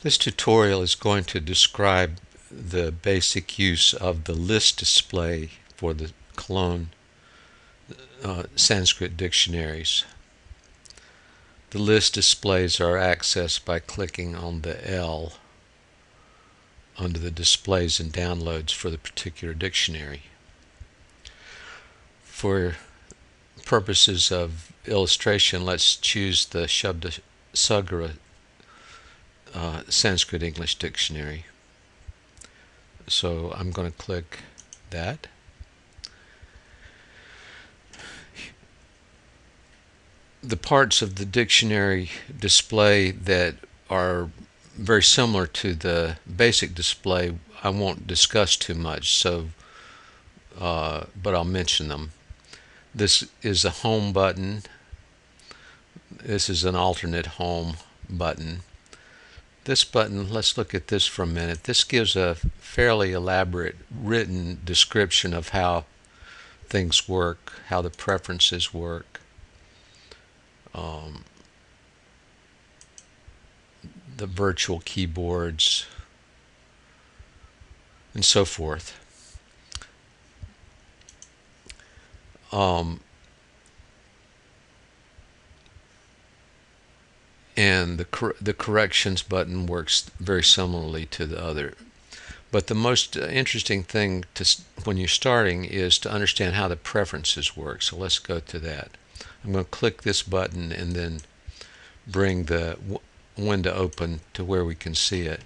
This tutorial is going to describe the basic use of the list display for the Cologne Sanskrit dictionaries. The list displays are accessed by clicking on the L under the displays and downloads for the particular dictionary. For purposes of illustration, let's choose the Shabda Sagra Sanskrit English Dictionary. So I'm going to click that. The parts of the dictionary display that are very similar to the basic display I won't discuss too much, but I'll mention them. This is a home button. This is an alternate home button. This button, let's look at this for a minute. This gives a fairly elaborate written description of how things work, how the preferences work, the virtual keyboards, and so forth. And the corrections button works very similarly to the other. But the most interesting thing when you're starting is to understand how the preferences work. So let's go to that. I'm going to click this button and then bring the window open to where we can see it.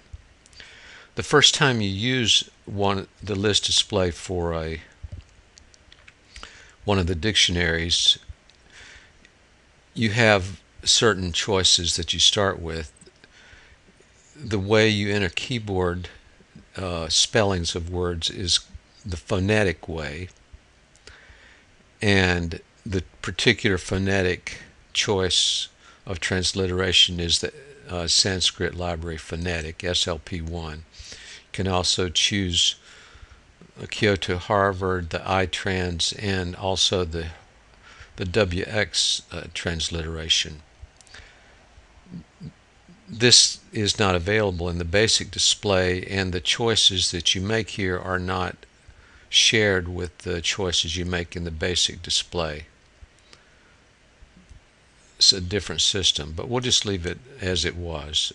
The first time you use the list display for one of the dictionaries, you have certain choices that you start with. The way you enter keyboard spellings of words is the phonetic way, and the particular phonetic choice of transliteration is the Sanskrit Library Phonetic, SLP1. You can also choose Kyoto Harvard, the iTrans, and also the WX transliteration. This is not available in the basic display, and the choices that you make here are not shared with the choices you make in the basic display. It's a different system, but we'll just leave it as it was.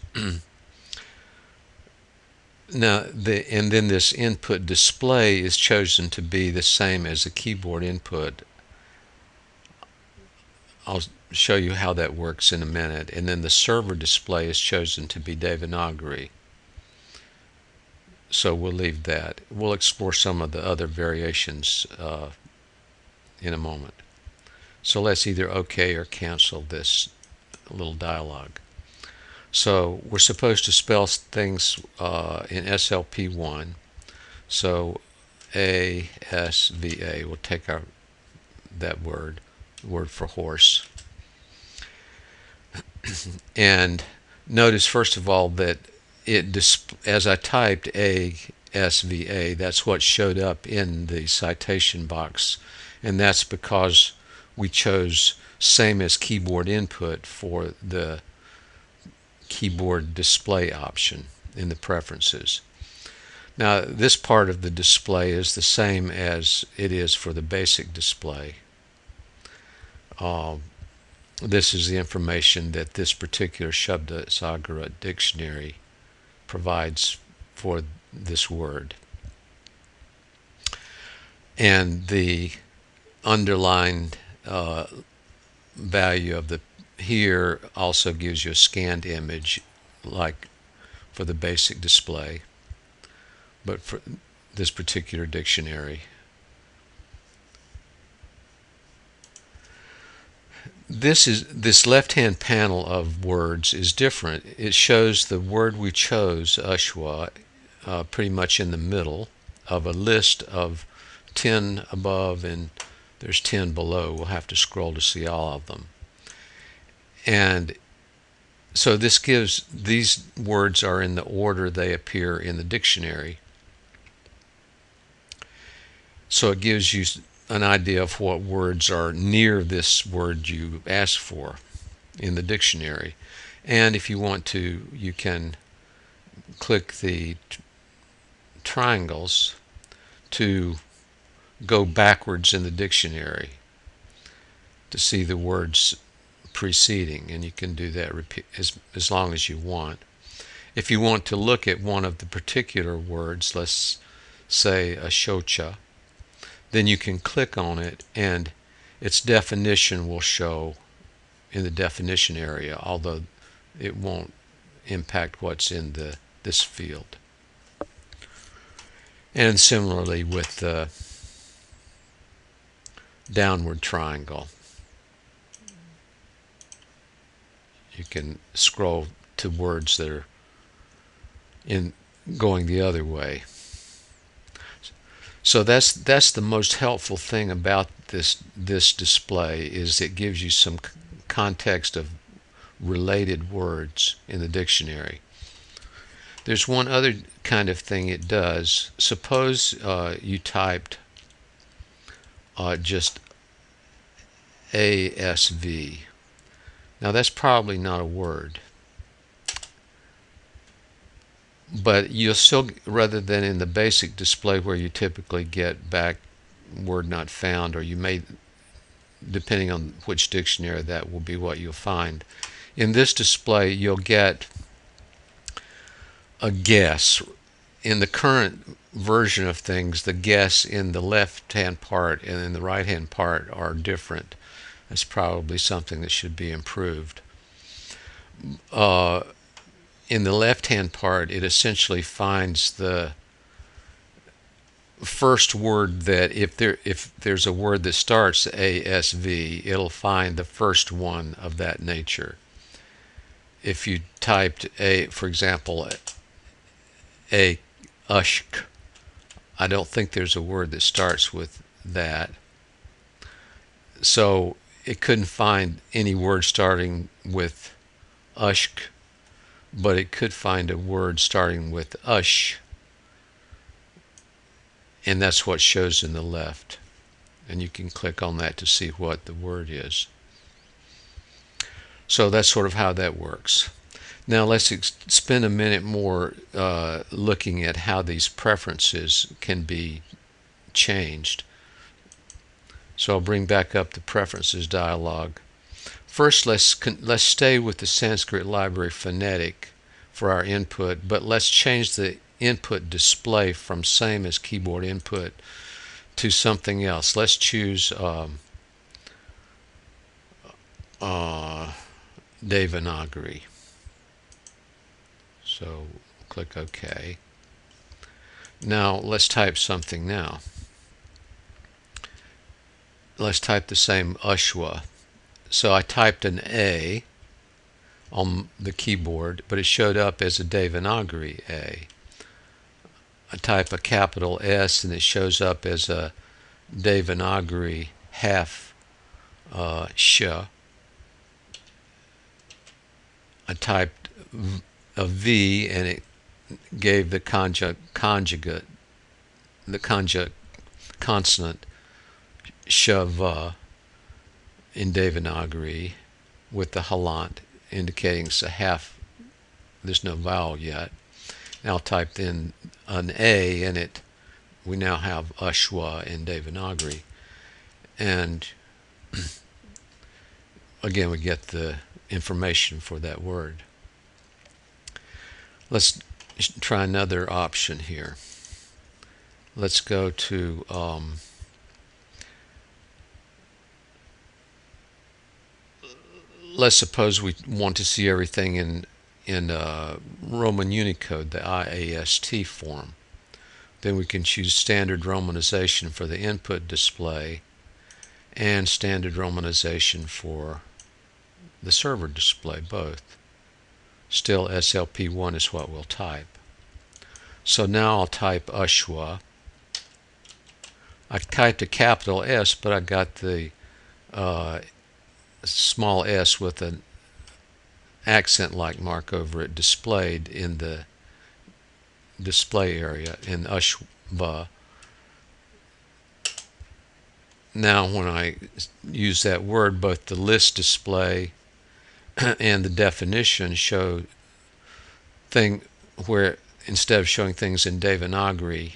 Now, and then this input display is chosen to be the same as the keyboard input. I'll show you how that works in a minute. And then the server display is chosen to be Devanagari. So we'll leave that. We'll explore some of the other variations in a moment. So let's either OK or cancel this little dialog. So we're supposed to spell things in SLP1. So ASVA, we'll take that word for horse. And notice first of all that as I typed ASVA, that's what showed up in the citation box, and that's because we chose same as keyboard input for the keyboard display option in the preferences. Now this part of the display is the same as it is for the basic display. This is the information that this particular Shabda Sagra dictionary provides for this word. And the underlined value of the here also gives you a scanned image like for the basic display, but for this particular dictionary. This left-hand panel of words is different. It shows the word we chose, Ashwa, pretty much in the middle of a list of 10 above, and there's 10 below. We'll have to scroll to see all of them. And so these words are in the order they appear in the dictionary. So it gives you an idea of what words are near this word you asked for in the dictionary. And if you want to, you can click the triangles to go backwards in the dictionary to see the words preceding, and you can do that as long as you want. If you want to look at one of the particular words, let's say ashocha, then you can click on it and its definition will show in the definition area, although it won't impact what's in this field. And similarly with the downward triangle, you can scroll to words that are in going the other way. So that's the most helpful thing about this display, is it gives you some context of related words in the dictionary. There's one other kind of thing it does. Suppose you typed just ASV. Now that's probably not a word, but you'll still, rather than in the basic display where you typically get back word not found, or you may, depending on which dictionary, that will be what you'll find. In this display you'll get a guess. In the current version of things, the guess in the left hand part and in the right hand part are different. That's probably something that should be improved. In the left hand part, it essentially finds the first word that if there's a word that starts ASV, it'll find the first one of that nature. If you typed for example, a ushk, I don't think there's a word that starts with that, so it couldn't find any word starting with ushk, but it could find a word starting with ush, and that's what shows in the left, and you can click on that to see what the word is. So that's sort of how that works. Now let's spend a minute more looking at how these preferences can be changed. So I'll bring back up the preferences dialog. First, let's stay with the Sanskrit library phonetic for our input, but let's change the input display from same as keyboard input to something else. Let's choose Devanagari. So click OK. Now let's type something now. Let's type the same Ashwa. So I typed an A on the keyboard, but it showed up as a Devanagari A. I type a capital S and it shows up as a Devanagari half sh. I typed a V and it gave the conjugate, the consonant shava in Devanagari with the halant indicating it's a half, there's no vowel yet. Now typed in an A and we now have Ashwa in Devanagari, and again we get the information for that word. Let's try another option here. Let's go to let's suppose we want to see everything in Roman Unicode, the IAST form. Then we can choose standard romanization for the input display and standard romanization for the server display, both. Still SLP1 is what we'll type. So now I'll type Ashwa. I typed a capital S, but I got the small s with an accent-like mark over it displayed in the display area in Ashwa. Now when I use that word, both the list display and the definition show where instead of showing things in Devanagari,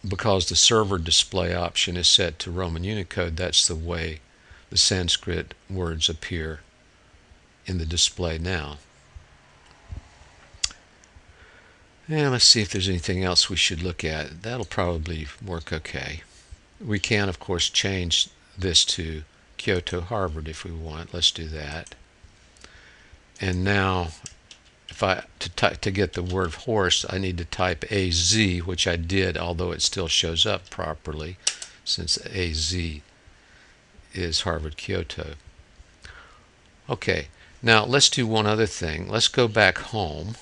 because the server display option is set to Roman Unicode, that's the way the Sanskrit words appear in the display now. And let's see if there's anything else we should look at. That'll probably work okay. We can, of course, change this to Kyoto Harvard if we want. Let's do that. And now, if to get the word horse, I need to type AZ, which I did, although it still shows up properly, since AZ is Harvard Kyoto. Okay, now let's do one other thing. Let's go back home,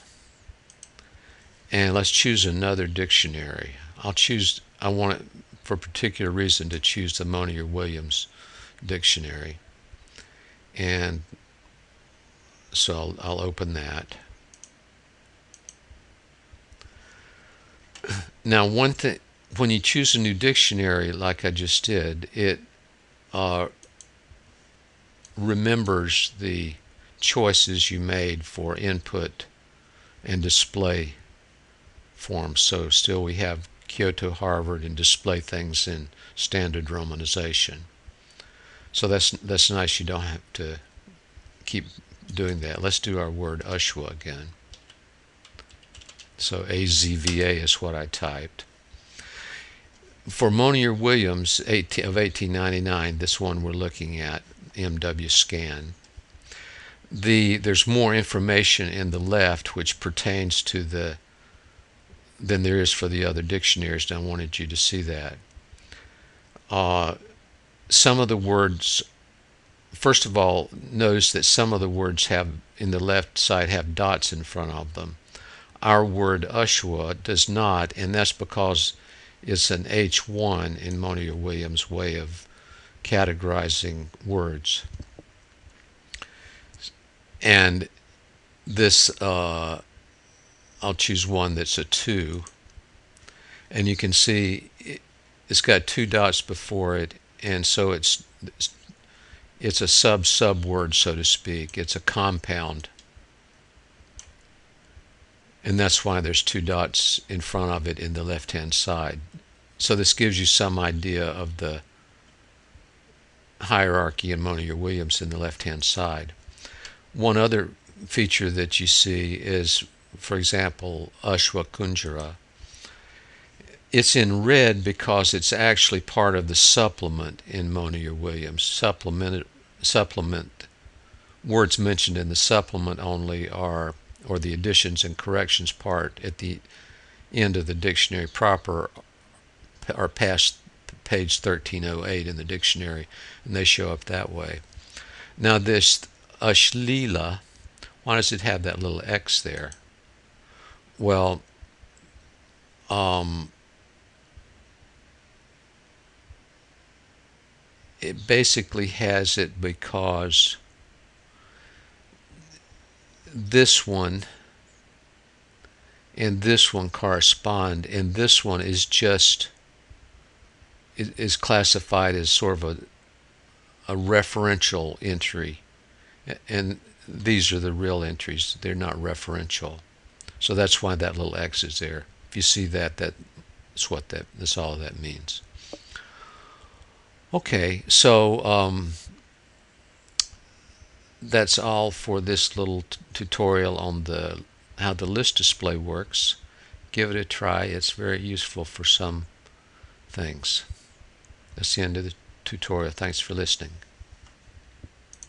and let's choose another dictionary. I want it, for a particular reason, to choose the Monier-Williams dictionary. And so I'll open that. Now, one thing, when you choose a new dictionary like I just did, it remembers the choices you made for input and display forms. So still we have Kyoto Harvard and display things in standard romanization. So that's nice. You don't have to keep doing that. Let's do our word Ashwa again. So AZVA is what I typed. For Monier-Williams of 1899, this one we're looking at, MW Scan, there's more information in the left which pertains to than there is for the other dictionaries, and I wanted you to see that. Some of the words, first of all, notice that some of the words in the left side have dots in front of them. Our word Ashwa does not, and that's because it's an H1 in Monier-Williams' way of categorizing words. And this, I'll choose one that's a 2, and you can see it's got 2 dots before it, and so it's a sub word, so to speak. It's a compound, and that's why there's 2 dots in front of it in the left hand side. So this gives you some idea of the hierarchy in Monier-Williams in the left hand side. One other feature that you see is, for example, Ashwa Kunjara. It's in red because it's actually part of the supplement in Monier-Williams. Supplement words mentioned in the supplement only are, or the additions and corrections part at the end of the dictionary proper, are past page 1308 in the dictionary, and they show up that way. Now this Ashlila, why does it have that little X there? Well, it basically has it because this one and this one correspond, and this one is classified as sort of a referential entry, and these are the real entries. They're not referential, so that's why that little X is there. If you see that, that's all that means. Okay, so that's all for this little tutorial on how the list display works. Give it a try. It's very useful for some things. That's the end of the tutorial. Thanks for listening.